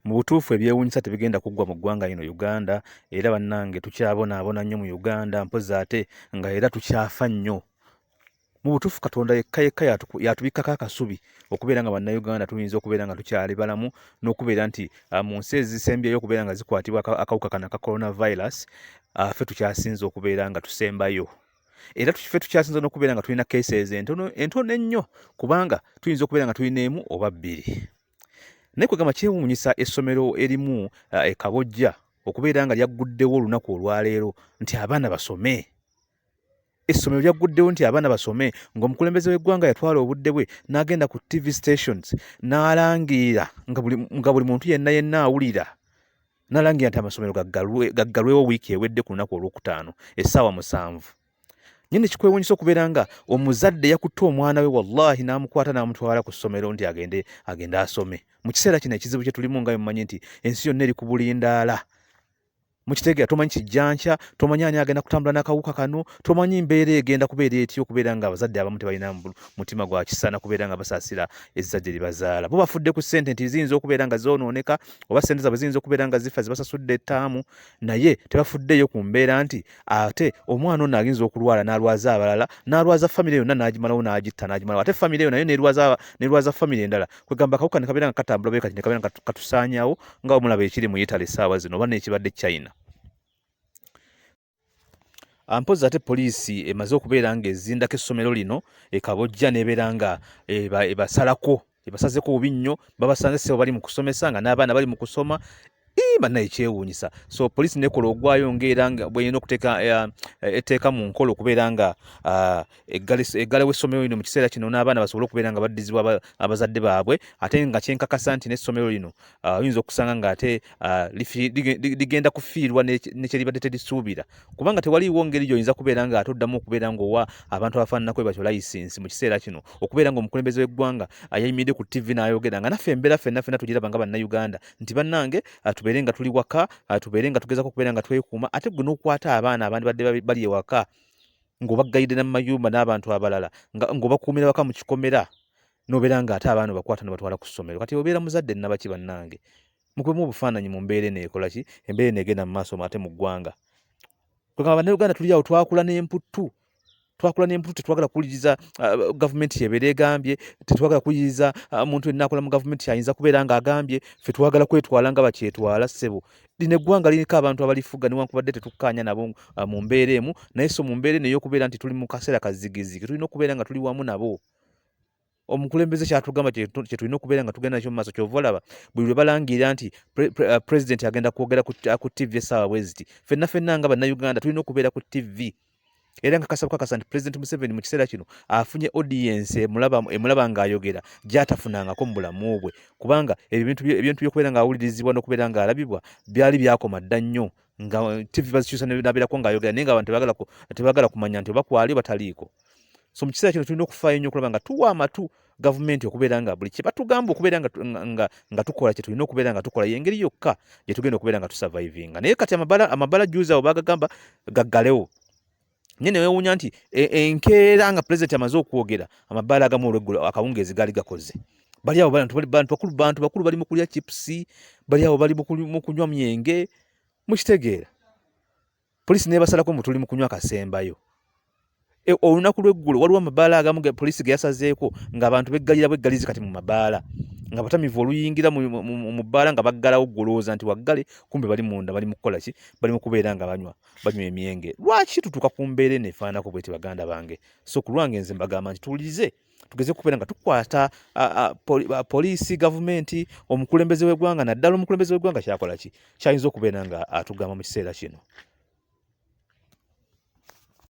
mu butuufu ebyewuunyisa tebigenda kuggwa mu ggwanga lino Uganda, era bannange tukyabonaabona nnyo mu Uganda, mpozi ate nga era tukyafa nnyo. Mu butuufu Katonda yekka yatubikkako akasubi okubeera nga bannayuganda tuyinza okubeera nga tukyali balamu, n'okubeera nti mu nsi ezisembyeyo okubeera nga zikwatibwa akawuka kano aka coronavirus, ffe tukyasinza okubeera nga tusembayo. Era ffe tukyasinza n'okubeera nga tulina cases entono ennyo, kubanga tuyinza okubeera nga tulina emu oba bbiri. Naye kwegamba kyewuunyisa essomero erimu e Kabojja okubeera nga lyagguddewo olunaku olwaleero nti abaana basome. Essomero lyaguddewo nti abaana basome, ng'omukulembeze w'eggwanga yatwala obudde bwe n'agenda ku TV stations n'alangira nga buli muntu yenna awulira, n'alangira nti amasomero gaggalwewo wiiki ewedde ku lunaku olwokutaano essaawa 7. Nyine kikwewuunyisa okubeera nga omuzadde yakutte omwana we wallahi n'amukwata n'amutwala ku ssomero nti agende asome. Mu kiseera kino ekizibu kye tulimu nga mumanyi nti ensi yonna eri ku bulindaala. Mukitegeera, tomanyi kijjanca, tomanyi ani agenda kutambula n'akawuka kano, tomanyi mbeera egenda kubeera etyo, okubeera nga abazadde abamu tebalina mutima gwa kisa na kubeera nga basaasira ezzadde lye bazaala. Bo bafudde ku ssente nti ziyinza okubeera nga zoonooneka, oba ssente zaabwe ziyinza okubeera nga zifa zibasasudde ettaamu, naye tebafuddeyo ku mbeera nti ate omwana ono ayinza okulwala n'alwaza abalala, n'alwaza famire yonna n'agimalawo n'agitta n'agimalawo, ate famire yo nayo n'erwaza famire endala. Kwegamba akawuka ne kabeera nga katambula bwe kati ne kabeera nga katusaanyawo nga omulaba ekiri mu Italy essaawa zino, oba n'ekibadde China. Mpozi ate poliisi emaze okubeera nga ezindako essomero lino e Kabojja n'ebeera nga ebasazeko bubi nnyo, babasanze sebo bali mu kusomesa nga n'abaana bali mu kusoma. Bannaye kyewuunyisa. So poliisi nekola ogwayo ng'era nga bweyina okuteeka etteeka mu nkola okubeera nga eggalewo essomero lino mu kiseera kino n'abaana basobole okubeera nga baddizibwa abazadde baabwe, ate nga kyenkakasa nti n'essomero lino oyinza okusanga ng'ate ligenda kufiirwa ne kye libadde terisuubira, kubanga tewaliiwo ngeri gy'oyinza kubeera nga ate oddamu okubeera ng'owa abantu abafaananako batyo layisinsi mu kiseera kino, okubeera ng'omukulembeze w'eggwanga ayimiridde ku TV n'ayogera nga naffe embeera ffenna tugiraba nga bannayuganda nti bannange tubeere nga tuli waka, tubeere nga tugezako okubeera nga twekuuma, ate gwe n'okwata abaana abandi badde bali ewaka ng'obaggayidde n'amayumba n'abantu abalala ng'obakuumira waka mu kikomera, n'obeera nga ate abaana bakwata ne batwala ku ssomero. Kati obeera muzadde nnabaki bannange? Mukubemu obufaananyi mu mbeera eno ekola ki? Embeera eno egenda mu maaso ate mu ggwanga. Kwegamba bannayuganda tuli awo twakula n'emputtu tetwagala kuwuliriza gavumenti yebeera egambye, tetwagala kuwuliriza omuntu yenna akola mu gavumenti ayinza kubeera ng'agambye, ffe twagala kwetwala nga bakyetwala ssebo. Lino eggwanga liriko abantu abalifuga newankubadde tetukkaanya nabo mu mbeera emu, naye so mu mbeera eno ey'okubeera nti tuli mu kaseera kazigizigi tulina okubeera nga tuli wamu nabo. Omukulembeze kyatugamba kye tulina okubeera nga tugenda nakyo mu maaso. Kyova olaba buli lwe balangira nti pulezidenti agenda kwogera ku TV essaawa bwe ziti, ffenna nga bannayuganda tulina okubeera ku TV. Era nga kasaba kakasa nti Pulezidenti Museveni mu kiseera kino afunye audience emulaba ng'ayogera gy'atafunangako mu bulamu bwe, kubanga ebintu by'okubeera ng'awulirizibwa n'okubeera ng'alabibwa byali byakoma dda nnyo, nga TV bazikyusa n'abeerako ng'ayogera naye ng'abantu tebaagala kumanya nti oba kwali bataliiko. So mu kiseera kino tulina okufaayo nnyo okulaba nga tuwa amatu gavumenti okubeera nga buli kye batugamba okubeera nga tukola kye tulina okubeera nga tukola y'engeri yokka gye tugenda okubeera nga tusurvivinga. Naye kati amabala juuzi awo baagagamba gaggalewo. Nye ne weewuunya nti enkeera nga pulezidenti amaze okwogera, amabaala agamu olweggulo akawungeezi gaali gakoze. Bali awo bantu bakulu bali mu kulya chipusi, bali awo bali mu kunywa myenge, mukitegeera. Poliisi neebasalako mu tuli mu kunywa kasembayo. Olunaku lw'eggulo waliwo amabaala agamu poliisi ge yasazeeko ng'abantu beggalira bweggalizi kati mu mabaala, nga batamivu oluyingira mu bbaala nga baggalawo golooza nti waggale, kumbe bali munda bali mu kukola ki? Bali mu kubeera nga banywa emyenge. Lwaki tutuuka ku mbeera eno efaananako bweti baganda bange? So ku lwange nze mbagamba nti tuwulirize, tugeze kubeera nga tukwata poliisi, gavumenti, omukulembeze w'eggwanga, naddala omukulembeze w'eggwanga kyakola ki? Kyayinza okubeera nga atugamba mu kiseera kino.